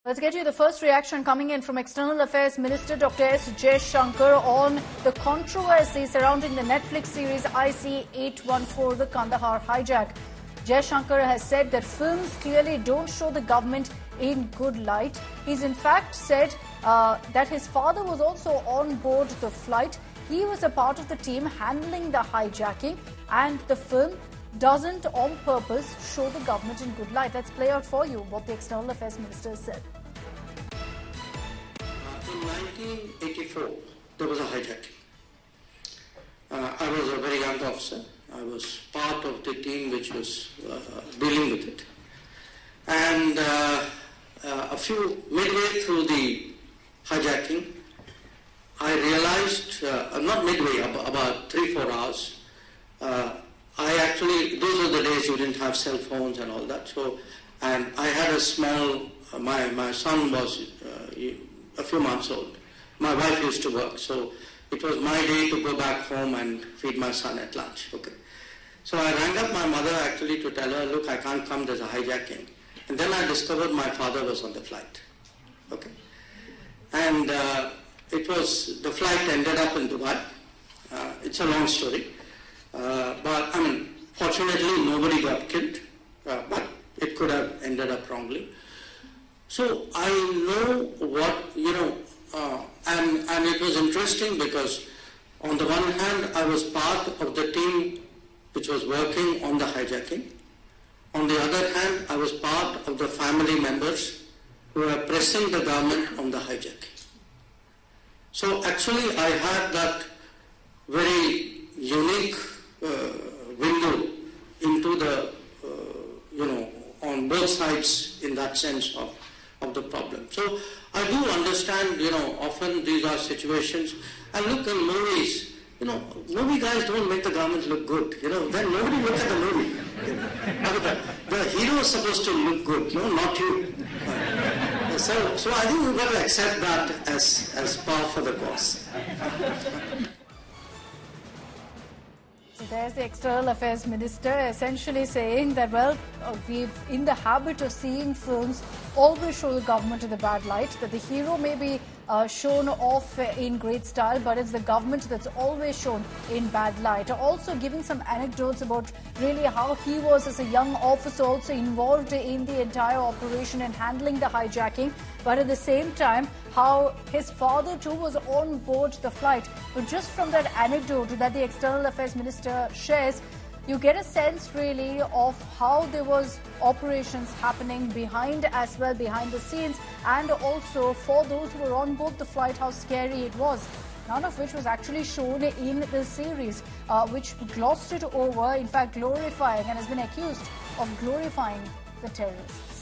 Let's get you the first reaction coming in from External Affairs Minister Dr. S Jaishankar on the controversy surrounding the Netflix series IC-814, the Kandahar hijack. Jaishankar has said that films clearly don't show the government in good light. He's in fact said that his father was also on board the flight. He was a part of the team handling the hijacking, and the film doesn't on purpose show the government in good light. Let's play out for you what the External Affairs Minister said. In 1984, there was a hijacking. I was a very young officer. I was part of the team which was dealing with it. And midway through the hijacking, I realized, not midway, about 3-4 hours, those were the days you didn't have cell phones and all that. So, and I had a small, my son was a few months old. My wife used to work, so it was my day to go back home and feed my son at lunch. Okay. So I rang up my mother actually to tell her, look, I can't come, there's a hijacking. And then I discovered my father was on the flight. Okay. And the flight ended up in Dubai. It's a long story. But I mean, fortunately nobody got killed, but it could have ended up wrongly. So I know what, and it was interesting because on the one hand, I was part of the team which was working on the hijacking. On the other hand, I was part of the family members who were pressing the government on the hijacking. So actually, I had that very unique window into the, on both sides in that sense of the problem. So I do understand, often these are situations. And look, in movies, movie guys don't make the government look good. Then nobody looks at the movie. The hero is supposed to look good, not you. So I think we've got to accept that as par for the course. So there's the External Affairs Minister essentially saying that, well, we're in the habit of seeing films always show the government in the bad light, that the hero may be shown off in great style, but it's the government that's always shown in bad light. Also giving some anecdotes about really how he was as a young officer also involved in the entire operation and handling the hijacking, but at the same time how his father too was on board the flight. But just from that anecdote that the External Affairs Minister shares, you get a sense really of how there was operations happening behind as well, behind the scenes, and also for those who were on board the flight, how scary it was. None of which was actually shown in the series, which glossed it over, in fact glorifying, and has been accused of glorifying the terrorists.